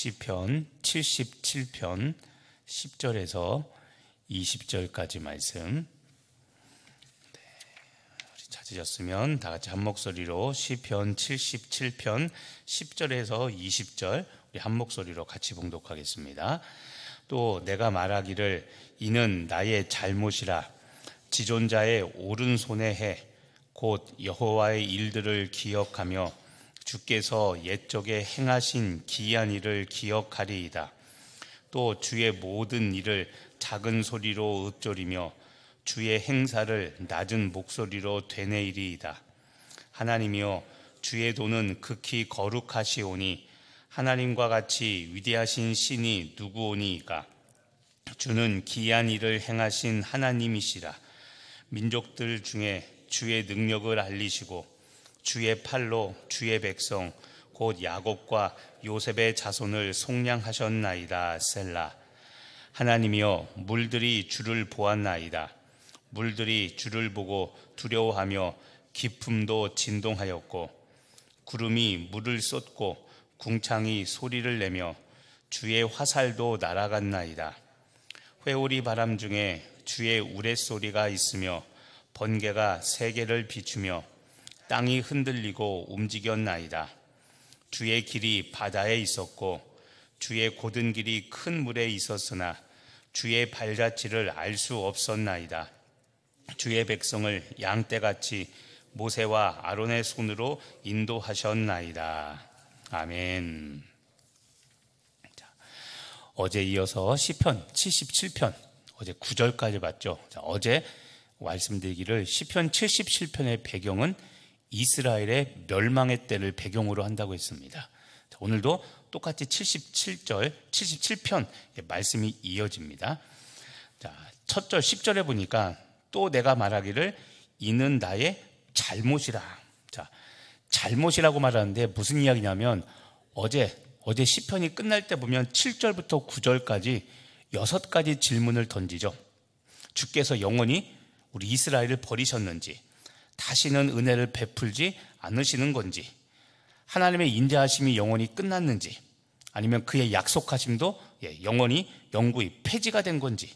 시편 77편 10절에서 20절까지 말씀. 찾으셨으면 다 같이 한 목소리로 시편 77편 10절에서 20절 우리 한 목소리로 같이 봉독하겠습니다. 또 내가 말하기를 이는 나의 잘못이라 지존자의 오른손의 해 곧 여호와의 일들을 기억하며 주께서 옛적에 행하신 기이한 일을 기억하리이다. 또 주의 모든 일을 작은 소리로 읊조리며 주의 행사를 낮은 목소리로 되뇌이리이다. 하나님이여 주의 도는 극히 거룩하시오니 하나님과 같이 위대하신 신이 누구오니이까. 주는 기이한 일을 행하신 하나님이시라. 민족들 중에 주의 능력을 알리시고 주의 팔로 주의 백성 곧 야곱과 요셉의 자손을 속량하셨나이다. 셀라. 하나님이여 물들이 주를 보았나이다. 물들이 주를 보고 두려워하며 깊음도 진동하였고 구름이 물을 쏟고 궁창이 소리를 내며 주의 화살도 날아갔나이다. 회오리 바람 중에 주의 우레소리가 있으며 번개가 세계를 비추며 땅이 흔들리고 움직였나이다. 주의 길이 바다에 있었고 주의 곧은 길이 큰 물에 있었으나 주의 발자취를 알 수 없었나이다. 주의 백성을 양떼같이 모세와 아론의 손으로 인도하셨나이다. 아멘. 자, 어제 이어서 시편 77편 어제 9절까지 봤죠. 자, 어제 말씀드리기를 시편 77편의 배경은 이스라엘의 멸망의 때를 배경으로 한다고 했습니다. 자, 오늘도 똑같이 77절, 77편 말씀이 이어집니다. 자, 첫 절 10절에 보니까 또 내가 말하기를 이는 나의 잘못이라. 자, 잘못이라고 말하는데 무슨 이야기냐면 어제 시편이 끝날 때 보면 7절부터 9절까지 6가지 질문을 던지죠. 주께서 영원히 우리 이스라엘을 버리셨는지, 다시는 은혜를 베풀지 않으시는 건지, 하나님의 인자하심이 영원히 끝났는지, 아니면 그의 약속하심도 영원히 폐지가 된 건지,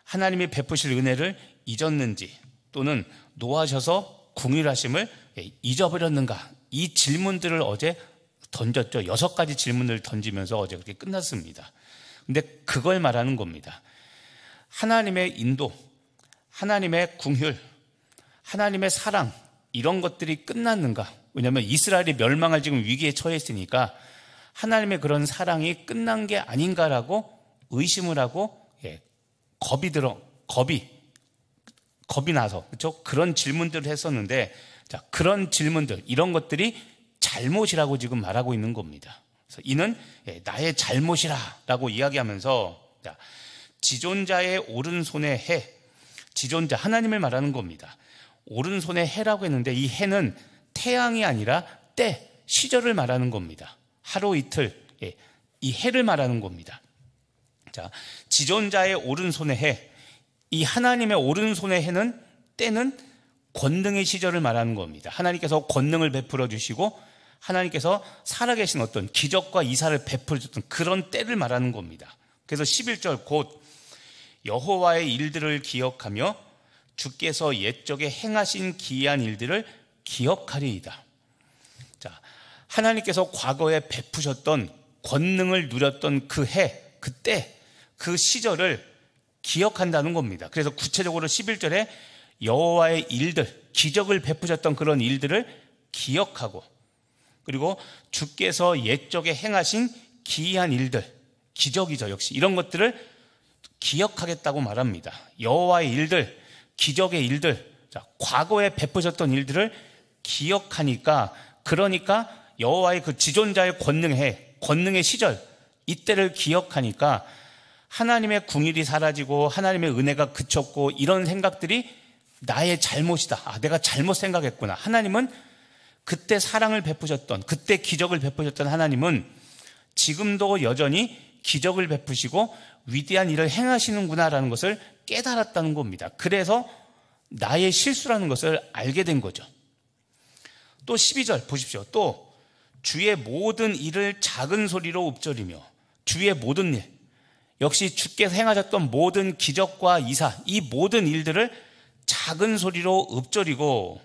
하나님이 베푸실 은혜를 잊었는지, 또는 노하셔서 궁휼하심을 잊어버렸는가. 이 질문들을 어제 던졌죠. 6가지 질문을 던지면서 어제 그렇게 끝났습니다. 근데 그걸 말하는 겁니다. 하나님의 인도, 하나님의 궁휼, 하나님의 사랑, 이런 것들이 끝났는가? 왜냐하면 이스라엘이 멸망할 지금 위기에 처해 있으니까 하나님의 그런 사랑이 끝난 게 아닌가라고 의심을 하고 겁이 나서, 그렇죠? 그런 질문들을 했었는데, 자, 그런 질문들, 이런 것들이 잘못이라고 지금 말하고 있는 겁니다. 그래서 이는 나의 잘못이라고 이야기하면서, 자, 지존자의 오른손의 해, 지존자 하나님을 말하는 겁니다. 오른손의 해라고 했는데 이 해는 태양이 아니라 때, 시절을 말하는 겁니다. 하루 이틀, 이 해를 말하는 겁니다. 자, 지존자의 오른손의 해, 이 하나님의 오른손의 해는 때는 권능의 시절을 말하는 겁니다. 하나님께서 권능을 베풀어 주시고 하나님께서 살아계신 어떤 기적과 이사를 베풀어 줬던 그런 때를 말하는 겁니다. 그래서 11절 곧 여호와의 일들을 기억하며 주께서 옛적에 행하신 기이한 일들을 기억하리이다. 자, 하나님께서 과거에 베푸셨던 권능을 누렸던 그 해, 그 때, 그 시절을 기억한다는 겁니다. 그래서 구체적으로 11절에 여호와의 일들, 기적을 베푸셨던 그런 일들을 기억하고, 그리고 주께서 옛적에 행하신 기이한 일들, 기적이죠. 역시 이런 것들을 기억하겠다고 말합니다. 여호와의 일들, 기적의 일들, 자, 과거에 베푸셨던 일들을 기억하니까, 그러니까 여호와의 그 지존자의 권능의 시절, 이때를 기억하니까 하나님의 궁휼이 사라지고 하나님의 은혜가 그쳤고 이런 생각들이 나의 잘못이다. 아, 내가 잘못 생각했구나. 하나님은 그때 사랑을 베푸셨던, 그때 기적을 베푸셨던 하나님은 지금도 여전히 기적을 베푸시고 위대한 일을 행하시는구나라는 것을 깨달았다는 겁니다. 그래서 나의 실수라는 것을 알게 된 거죠. 또 12절 보십시오. 또 주의 모든 일을 작은 소리로 읊조리며 주의 모든 일, 역시 주께서 행하셨던 모든 기적과 이사, 이 모든 일들을 작은 소리로 읊조리고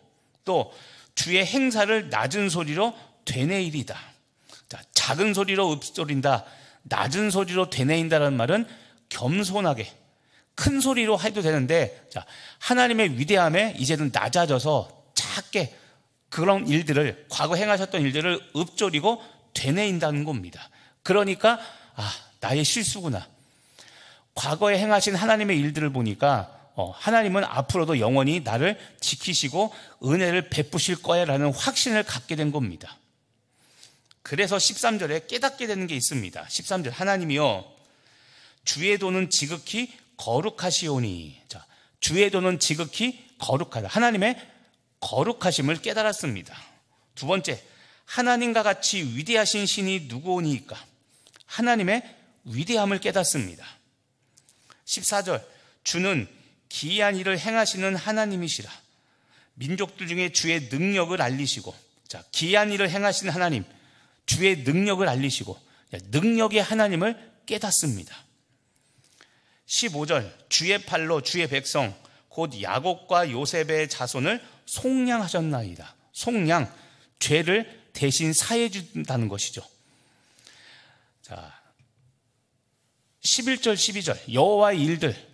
또 주의 행사를 낮은 소리로 되뇌이리다. 자, 작은 소리로 읊조린다, 낮은 소리로 되뇌인다라는 말은 겸손하게 큰 소리로 해도 되는데, 자, 하나님의 위대함에 이제는 낮아져서 작게 그런 일들을, 과거 행하셨던 일들을 읊조리고 되뇌인다는 겁니다. 그러니까 나의 실수구나. 과거에 행하신 하나님의 일들을 보니까 하나님은 앞으로도 영원히 나를 지키시고 은혜를 베푸실 거야 라는 확신을 갖게 된 겁니다. 그래서 13절에 깨닫게 되는 게 있습니다. 13절, 하나님이여 주의 도는 지극히 거룩하시오니. 자, 주의 도는 지극히 거룩하다. 하나님의 거룩하심을 깨달았습니다. 두 번째, 하나님과 같이 위대하신 신이 누구오니까. 하나님의 위대함을 깨닫습니다. 14절, 주는 기이한 일을 행하시는 하나님이시라. 민족들 중에 주의 능력을 알리시고, 자, 기이한 일을 행하시는 하나님, 주의 능력을 알리시고, 능력의 하나님을 깨닫습니다. 15절, 주의 팔로 주의 백성 곧 야곱과 요셉의 자손을 속량하셨나이다. 속량, 죄를 대신 사해 준다는 것이죠. 자, 11절 12절, 여호와의 일들,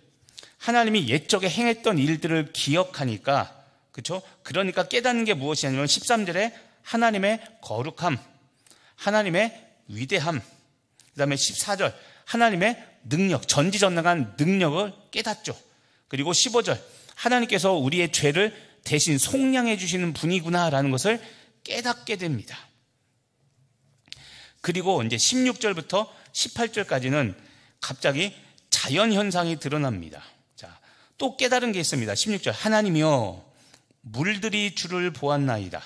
하나님이 옛적에 행했던 일들을 기억하니까, 그렇죠? 그러니까 깨닫는 게 무엇이냐면 13절에 하나님의 거룩함, 하나님의 위대함, 그 다음에 14절 하나님의 능력, 전지전능한 능력을 깨닫죠. 그리고 15절 하나님께서 우리의 죄를 대신 속량해 주시는 분이구나라는 것을 깨닫게 됩니다. 그리고 이제 16절부터 18절까지는 갑자기 자연현상이 드러납니다. 자, 또 깨달은 게 있습니다. 16절, 하나님이여 물들이 주를 보았나이다.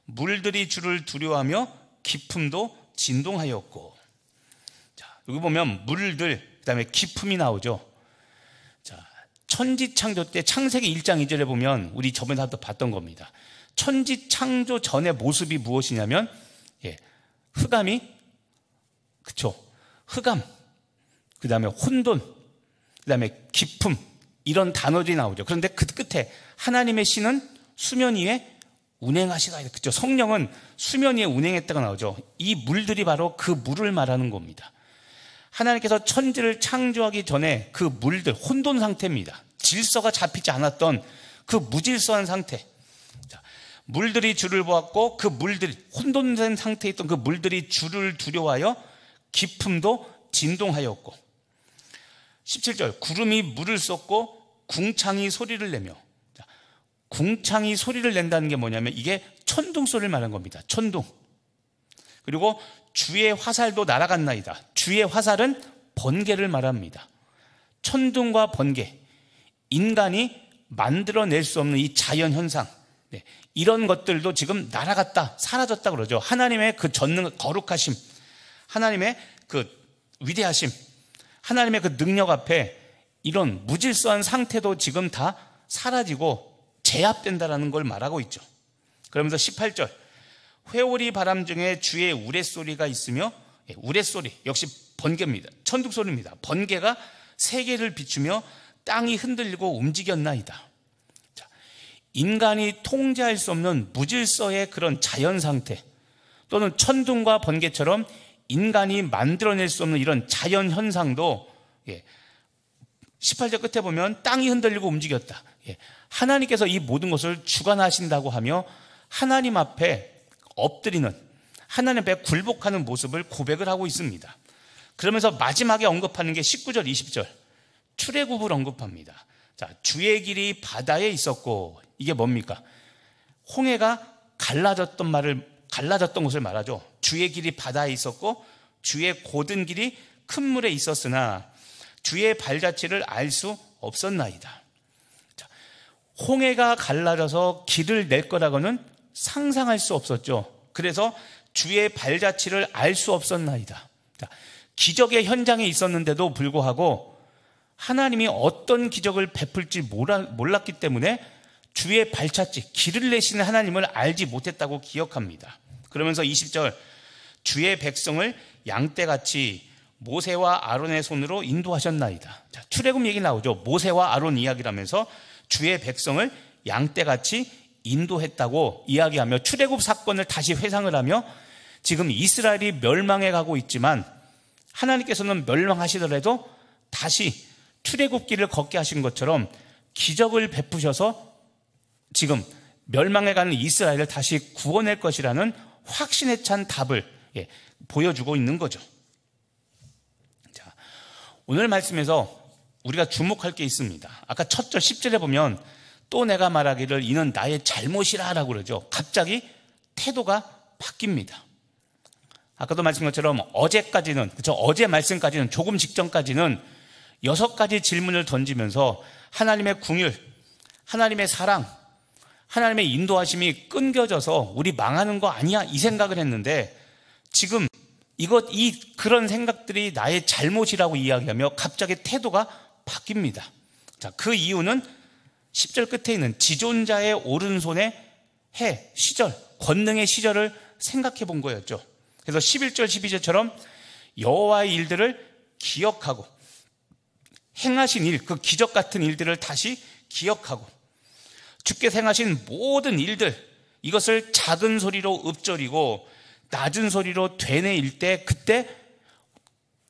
물들이 주를 두려워하며 기품도 진동하였고. 자, 여기 보면 물들, 그 다음에 기품이 나오죠. 자, 천지창조 때 창세기 1장 2절에 보면 우리 저번에 한번 봤던 겁니다. 천지창조 전의 모습이 무엇이냐면, 흑암이, 그쵸, 흑암, 그 다음에 혼돈, 그 다음에 기품, 이런 단어들이 나오죠. 그런데 그 끝에 하나님의 신은 수면 위에 운행하시다. 그죠? 성령은 수면 위에 운행했다가 나오죠. 이 물들이 바로 그 물을 말하는 겁니다. 하나님께서 천지를 창조하기 전에 그 물들, 혼돈 상태입니다. 질서가 잡히지 않았던 그 무질서한 상태. 자, 물들이 주를 보았고 그 물들이, 혼돈된 상태에 있던 그 물들이 주를 두려워하여 기품도 진동하였고. 17절, 구름이 물을 쏟고 궁창이 소리를 내며. 자, 궁창이 소리를 낸다는 게 뭐냐면 이게 천둥 소리를 말하는 겁니다. 천둥. 그리고 주의 화살도 날아갔나이다. 주의 화살은 번개를 말합니다. 천둥과 번개, 인간이 만들어낼 수 없는 이 자연현상, 이런 것들도 지금 날아갔다, 사라졌다 그러죠. 하나님의 그 전능, 거룩하심, 하나님의 그 위대하심, 하나님의 그 능력 앞에 이런 무질서한 상태도 지금 다 사라지고 제압된다라는 걸 말하고 있죠. 그러면서 18절, 회오리 바람 중에 주의 우레소리가 있으며, 우레소리 역시 번개입니다. 천둥소리입니다. 번개가 세계를 비추며 땅이 흔들리고 움직였나이다. 자, 인간이 통제할 수 없는 무질서의 그런 자연 상태, 또는 천둥과 번개처럼 인간이 만들어낼 수 없는 이런 자연 현상도 18절 끝에 보면 땅이 흔들리고 움직였다. 하나님께서 이 모든 것을 주관하신다고 하며 하나님 앞에 엎드리는, 하나님 앞에 굴복하는 모습을 고백을 하고 있습니다. 그러면서 마지막에 언급하는 게 19절 20절 출애굽을 언급합니다. 자, 주의 길이 바다에 있었고, 이게 뭡니까? 홍해가 갈라졌던 것을 말하죠. 주의 길이 바다에 있었고 주의 곧은 길이 큰 물에 있었으나 주의 발자취를 알 수 없었나이다. 자, 홍해가 갈라져서 길을 낼 거라고는 상상할 수 없었죠. 그래서 주의 발자취를 알 수 없었나이다. 자, 기적의 현장에 있었는데도 불구하고 하나님이 어떤 기적을 베풀지 몰랐기 때문에 주의 발자취, 길을 내시는 하나님을 알지 못했다고 기억합니다. 그러면서 20절 주의 백성을 양떼같이 모세와 아론의 손으로 인도하셨나이다. 자, 출애굽 얘기 나오죠. 모세와 아론 이야기라면서 주의 백성을 양떼같이 인도했다고 이야기하며 출애굽 사건을 다시 회상을 하며 지금 이스라엘이 멸망해 가고 있지만 하나님께서는 멸망하시더라도 다시 출애굽길을 걷게 하신 것처럼 기적을 베푸셔서 지금 멸망해가는 이스라엘을 다시 구원할 것이라는 확신에 찬 답을 보여주고 있는 거죠. 자, 오늘 말씀에서 우리가 주목할 게 있습니다. 아까 첫 절 10절에 보면 또 내가 말하기를 이는 나의 잘못이라 라고 그러죠. 갑자기 태도가 바뀝니다. 아까도 말씀한 것처럼 어제까지는, 그렇죠? 어제 말씀까지는, 조금 직전까지는 6가지 질문을 던지면서 하나님의 긍휼, 하나님의 사랑, 하나님의 인도하심이 끊겨져서 우리 망하는 거 아니야 이 생각을 했는데 지금 그런 생각들이 나의 잘못이라고 이야기하며 갑자기 태도가 바뀝니다. 자, 그 이유는 10절 끝에 있는 지존자의 오른손에 해, 시절, 권능의 시절을 생각해 본 거였죠. 그래서 11절, 12절처럼 여호와의 일들을 기억하고 행하신 일, 그 기적 같은 일들을 다시 기억하고 주께서 행하신 모든 일들, 이것을 작은 소리로 읊조리고 낮은 소리로 되뇌일 때 그때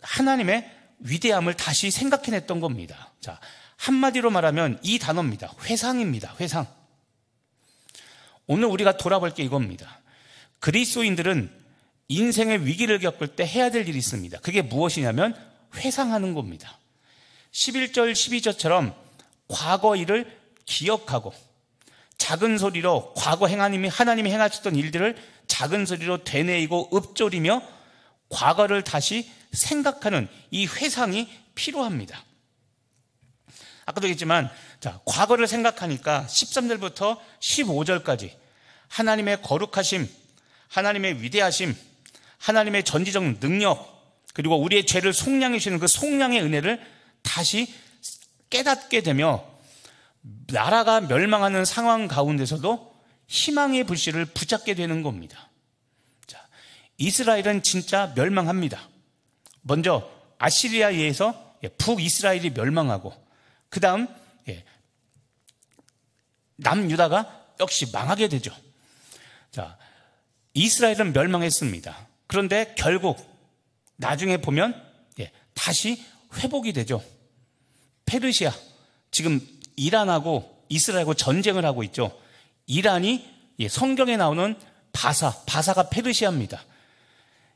하나님의 위대함을 다시 생각해냈던 겁니다. 자, 한마디로 말하면 이 단어입니다. 회상입니다. 회상. 오늘 우리가 돌아볼 게 이겁니다. 그리스도인들은 인생의 위기를 겪을 때 해야 될 일이 있습니다. 그게 무엇이냐면 회상하는 겁니다. 11절, 12절처럼 과거 일을 기억하고 작은 소리로 과거 하나님이 행하셨던 일들을 작은 소리로 되뇌이고 읊조리며 과거를 다시 생각하는 이 회상이 필요합니다. 아까도 얘기했지만 자, 과거를 생각하니까 13절부터 15절까지 하나님의 거룩하심, 하나님의 위대하심, 하나님의 전지적 능력, 그리고 우리의 죄를 속량해 주시는 그 속량의 은혜를 다시 깨닫게 되며 나라가 멸망하는 상황 가운데서도 희망의 불씨를 붙잡게 되는 겁니다. 자, 이스라엘은 진짜 멸망합니다. 먼저 아시리아에 의해서 북이스라엘이 멸망하고 그 다음 남유다가 역시 망하게 되죠. 자, 이스라엘은 멸망했습니다. 그런데 결국 나중에 보면 다시 회복이 되죠. 페르시아, 지금 이란하고 이스라엘하고 전쟁을 하고 있죠. 이란이 성경에 나오는 바사가 페르시아입니다.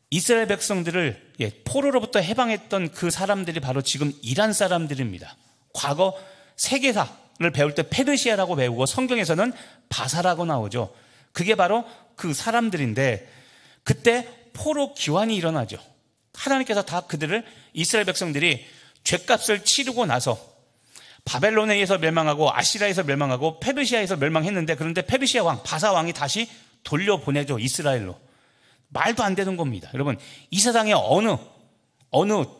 이스라엘 백성들을 포로로부터 해방했던 그 사람들이 바로 지금 이란 사람들입니다. 과거 세계사를 배울 때 페르시아라고 배우고 성경에서는 바사라고 나오죠. 그게 바로 그 사람들인데 그때 포로 기환이 일어나죠. 하나님께서 다 그들을 이스라엘 백성들이 죄값을 치르고 나서 바벨론에 의해서 멸망하고 아시리아에서 멸망하고 페르시아에서 멸망했는데 그런데 페르시아 왕 바사 왕이 다시 돌려보내죠. 이스라엘로. 말도 안 되는 겁니다. 여러분, 이 세상에 어느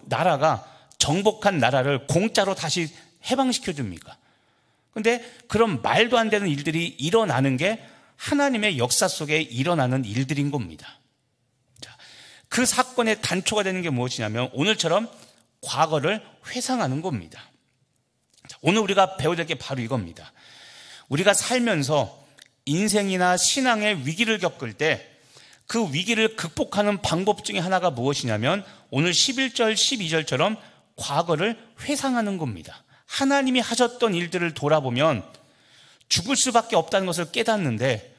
나라가 정복한 나라를 공짜로 다시 해방시켜 줍니까? 그런데 그런 말도 안 되는 일들이 일어나는 게 하나님의 역사 속에 일어나는 일들인 겁니다. 자, 그 사건의 단초가 되는 게 무엇이냐면 오늘처럼 과거를 회상하는 겁니다. 자, 오늘 우리가 배워야 될 게 바로 이겁니다. 우리가 살면서 인생이나 신앙의 위기를 겪을 때 그 위기를 극복하는 방법 중에 하나가 무엇이냐면 오늘 11절, 12절처럼 과거를 회상하는 겁니다. 하나님이 하셨던 일들을 돌아보면 죽을 수밖에 없다는 것을 깨닫는데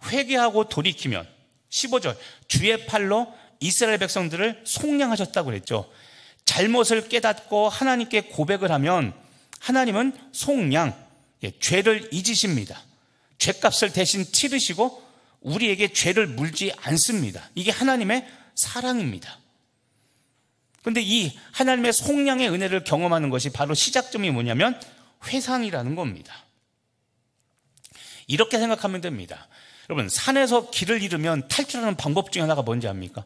회개하고 돌이키면 15절 주의 팔로 이스라엘 백성들을 속량하셨다고 그랬죠. 잘못을 깨닫고 하나님께 고백을 하면 하나님은 속량, 죄를 잊으십니다. 죄값을 대신 치르시고 우리에게 죄를 물지 않습니다. 이게 하나님의 사랑입니다. 그런데 이 하나님의 속량의 은혜를 경험하는 것이 바로 시작점이 뭐냐면 회상이라는 겁니다. 이렇게 생각하면 됩니다. 여러분, 산에서 길을 잃으면 탈출하는 방법 중에 하나가 뭔지 압니까?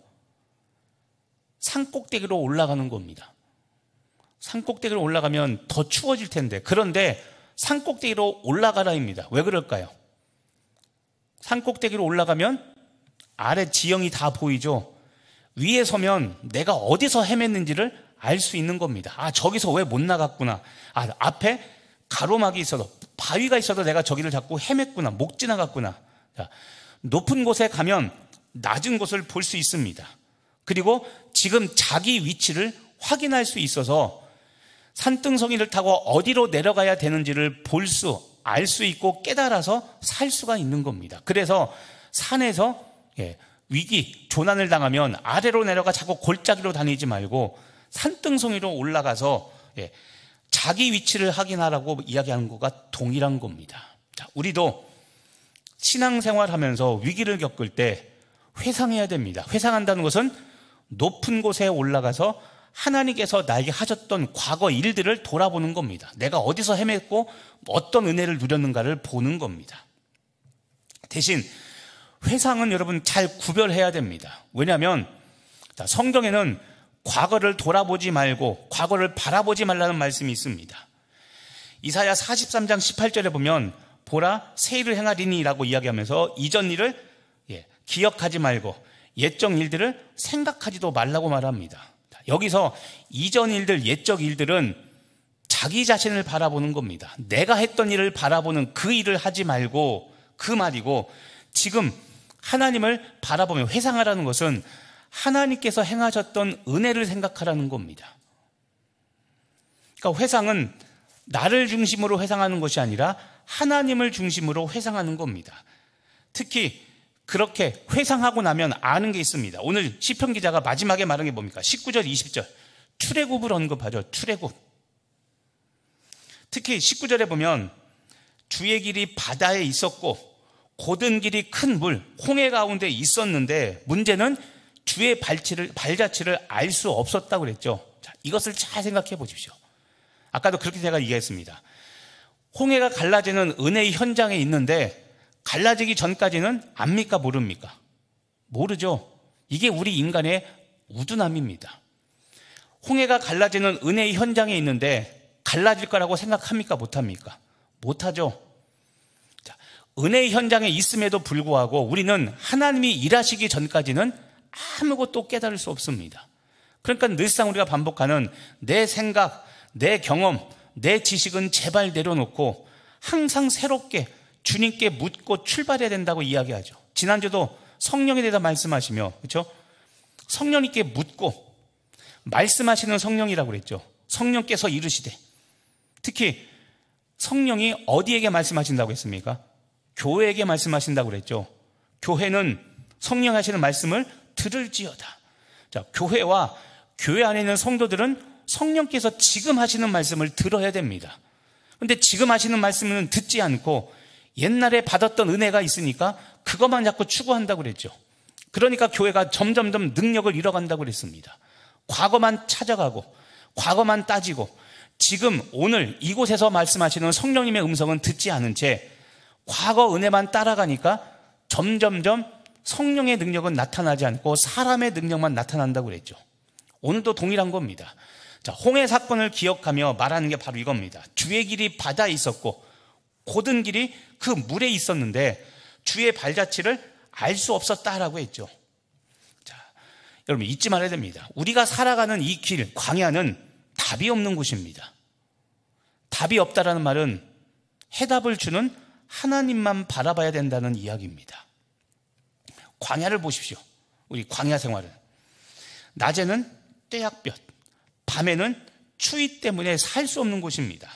산꼭대기로 올라가는 겁니다. 산꼭대기로 올라가면 더 추워질 텐데 그런데 산꼭대기로 올라가라입니다. 왜 그럴까요? 산꼭대기로 올라가면 아래 지형이 다 보이죠. 위에 서면 내가 어디서 헤맸는지를 알 수 있는 겁니다. 아, 저기서 왜 못 나갔구나. 아, 앞에 가로막이 있어도, 바위가 있어도 내가 저기를 자꾸 헤맸구나. 못 지나갔구나. 자, 높은 곳에 가면 낮은 곳을 볼 수 있습니다. 그리고 지금 자기 위치를 확인할 수 있어서 산등성이를 타고 어디로 내려가야 되는지를 알 수 있고 깨달아서 살 수가 있는 겁니다. 그래서 산에서 위기, 조난을 당하면 아래로 내려가 자꾸 골짜기로 다니지 말고 산등성이로 올라가서 자기 위치를 확인하라고 이야기하는 것과 동일한 겁니다. 자, 우리도 신앙생활하면서 위기를 겪을 때 회상해야 됩니다. 회상한다는 것은 높은 곳에 올라가서 하나님께서 나에게 하셨던 과거 일들을 돌아보는 겁니다. 내가 어디서 헤맸고 어떤 은혜를 누렸는가를 보는 겁니다. 대신 회상은 여러분 잘 구별해야 됩니다. 왜냐하면 성경에는 과거를 돌아보지 말고 과거를 바라보지 말라는 말씀이 있습니다. 이사야 43장 18절에 보면 보라 새 일을 행하리니 라고 이야기하면서 이전 일을 기억하지 말고 옛적 일들을 생각하지도 말라고 말합니다. 여기서 이전 일들, 옛적 일들은 자기 자신을 바라보는 겁니다. 내가 했던 일을 바라보는 그 일을 하지 말고, 그 말이고, 지금 하나님을 바라보며 회상하라는 것은 하나님께서 행하셨던 은혜를 생각하라는 겁니다. 그러니까 회상은 나를 중심으로 회상하는 것이 아니라 하나님을 중심으로 회상하는 겁니다. 특히 그렇게 회상하고 나면 아는 게 있습니다. 오늘 시편 기자가 마지막에 말한 게 뭡니까? 19절, 20절. 출애굽을 언급하죠. 출애굽. 특히 19절에 보면 주의 길이 바다에 있었고 곧은 길이 큰 물, 홍해 가운데 있었는데 문제는 주의 발자취를 알 수 없었다고 그랬죠. 자, 이것을 잘 생각해 보십시오. 아까도 그렇게 제가 얘기했습니다. 홍해가 갈라지는 은혜의 현장에 있는데 갈라지기 전까지는 압니까 모릅니까? 모르죠. 이게 우리 인간의 우둔함입니다. 홍해가 갈라지는 은혜의 현장에 있는데 갈라질 거라고 생각합니까 못합니까? 못하죠. 자, 은혜의 현장에 있음에도 불구하고 우리는 하나님이 일하시기 전까지는 아무것도 깨달을 수 없습니다. 그러니까 늘상 우리가 반복하는 내 생각, 내 경험, 내 지식은 제발 내려놓고 항상 새롭게 주님께 묻고 출발해야 된다고 이야기하죠. 지난주도 성령에 대해서 말씀하시며, 그렇죠? 성령님께 묻고 말씀하시는 성령이라고 그랬죠. 성령께서 이르시되, 특히 성령이 어디에게 말씀하신다고 했습니까? 교회에게 말씀하신다고 그랬죠. 교회는 성령 하시는 말씀을 들을지어다. 자, 교회와 교회 안에 있는 성도들은 성령께서 지금 하시는 말씀을 들어야 됩니다. 그런데 지금 하시는 말씀은 듣지 않고 옛날에 받았던 은혜가 있으니까 그것만 자꾸 추구한다고 그랬죠. 그러니까 교회가 점점점 능력을 잃어간다고 그랬습니다. 과거만 찾아가고 과거만 따지고 지금 오늘 이곳에서 말씀하시는 성령님의 음성은 듣지 않은 채 과거 은혜만 따라가니까 점점점 성령의 능력은 나타나지 않고 사람의 능력만 나타난다고 그랬죠. 오늘도 동일한 겁니다. 자, 홍해 사건을 기억하며 말하는 게 바로 이겁니다. 주의 길이 바다에 있었고 곧은 길이 그 물에 있었는데 주의 발자취를 알 수 없었다라고 했죠. 자, 여러분 잊지 말아야 됩니다. 우리가 살아가는 이 길, 광야는 답이 없는 곳입니다. 답이 없다라는 말은 해답을 주는 하나님만 바라봐야 된다는 이야기입니다. 광야를 보십시오. 우리 광야 생활은 낮에는 떼약볕, 밤에는 추위 때문에 살 수 없는 곳입니다.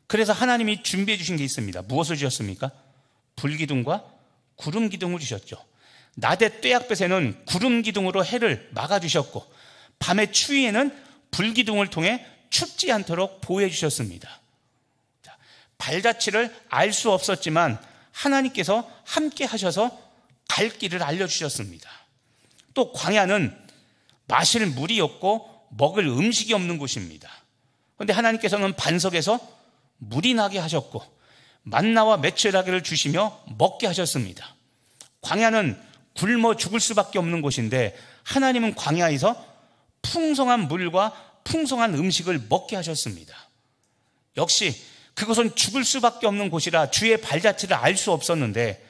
그래서 하나님이 준비해 주신 게 있습니다. 무엇을 주셨습니까? 불기둥과 구름기둥을 주셨죠. 낮의 떼약볕에는 구름기둥으로 해를 막아주셨고 밤의 추위에는 불기둥을 통해 춥지 않도록 보호해 주셨습니다. 자, 발자취를 알 수 없었지만 하나님께서 함께 하셔서 갈 길을 알려주셨습니다. 또 광야는 마실 물이 없고 먹을 음식이 없는 곳입니다. 그런데 하나님께서는 반석에서 물이 나게 하셨고 만나와 메추라기를 주시며 먹게 하셨습니다. 광야는 굶어 죽을 수밖에 없는 곳인데 하나님은 광야에서 풍성한 물과 풍성한 음식을 먹게 하셨습니다. 역시 그것은 죽을 수밖에 없는 곳이라 주의 발자취를 알 수 없었는데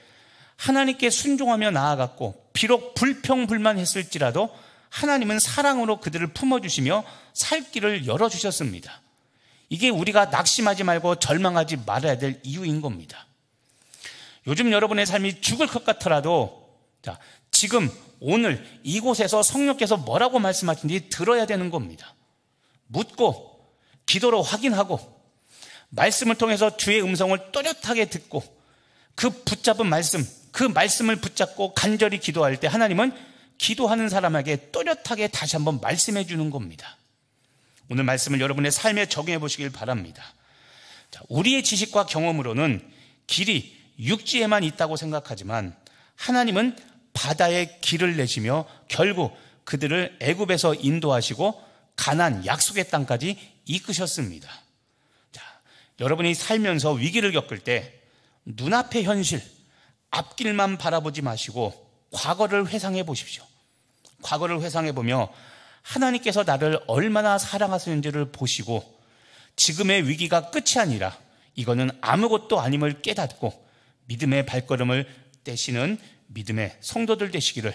하나님께 순종하며 나아갔고 비록 불평불만했을지라도 하나님은 사랑으로 그들을 품어주시며 살 길을 열어주셨습니다. 이게 우리가 낙심하지 말고 절망하지 말아야 될 이유인 겁니다. 요즘 여러분의 삶이 죽을 것 같더라도 지금 오늘 이곳에서 성령께서 뭐라고 말씀하신지 들어야 되는 겁니다. 묻고 기도로 확인하고 말씀을 통해서 주의 음성을 또렷하게 듣고 그 붙잡은 말씀, 그 말씀을 붙잡고 간절히 기도할 때 하나님은 기도하는 사람에게 또렷하게 다시 한번 말씀해 주는 겁니다. 오늘 말씀을 여러분의 삶에 적용해 보시길 바랍니다. 우리의 지식과 경험으로는 길이 육지에만 있다고 생각하지만 하나님은 바다에 길을 내시며 결국 그들을 애굽에서 인도하시고 가나안 약속의 땅까지 이끄셨습니다. 여러분이 살면서 위기를 겪을 때 눈앞의 현실, 앞길만 바라보지 마시고 과거를 회상해 보십시오. 과거를 회상해 보며 하나님께서 나를 얼마나 사랑하시는지를 보시고 지금의 위기가 끝이 아니라 이거는 아무것도 아님을 깨닫고 믿음의 발걸음을 떼시는 믿음의 성도들 되시기를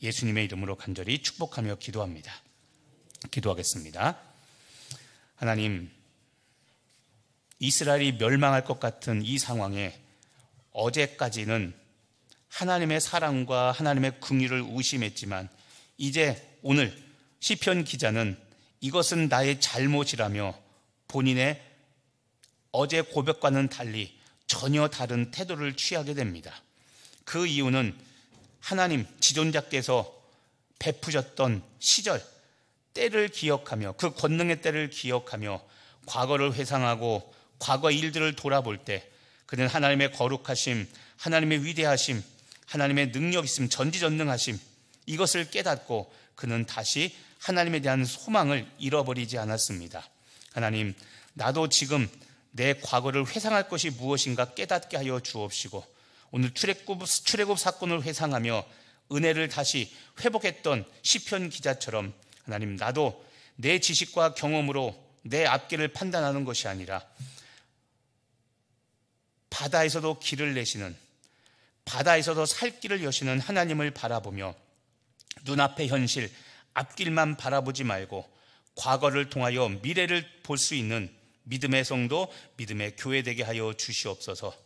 예수님의 이름으로 간절히 축복하며 기도합니다. 기도하겠습니다. 하나님, 이스라엘이 멸망할 것 같은 이 상황에 어제까지는 하나님의 사랑과 하나님의 긍휼을 의심했지만 이제 오늘 시편 기자는 이것은 나의 잘못이라며 본인의 어제 고백과는 달리 전혀 다른 태도를 취하게 됩니다. 그 이유는 하나님 지존자께서 베푸셨던 시절, 때를 기억하며 그 권능의 때를 기억하며 과거를 회상하고 과거 일들을 돌아볼 때 그는 하나님의 거룩하심, 하나님의 위대하심, 하나님의 능력 있음, 전지전능하심 이것을 깨닫고 그는 다시 하나님에 대한 소망을 잃어버리지 않았습니다. 하나님, 나도 지금 내 과거를 회상할 것이 무엇인가 깨닫게 하여 주옵시고 오늘 출애굽 사건을 회상하며 은혜를 다시 회복했던 시편 기자처럼 하나님, 나도 내 지식과 경험으로 내 앞길을 판단하는 것이 아니라 바다에서도 길을 내시는, 바다에서도 살 길을 여시는 하나님을 바라보며 눈앞의 현실, 앞길만 바라보지 말고 과거를 통하여 미래를 볼 수 있는 믿음의 성도, 믿음의 교회 되게 하여 주시옵소서.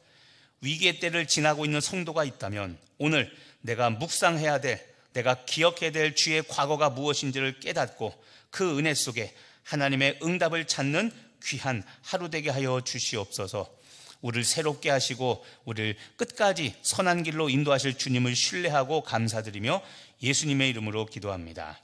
위기의 때를 지나고 있는 성도가 있다면 오늘 내가 묵상해야 될, 내가 기억해야 될 주의 과거가 무엇인지를 깨닫고 그 은혜 속에 하나님의 응답을 찾는 귀한 하루 되게 하여 주시옵소서. 우리를 새롭게 하시고 우리를 끝까지 선한 길로 인도하실 주님을 신뢰하고 감사드리며 예수님의 이름으로 기도합니다.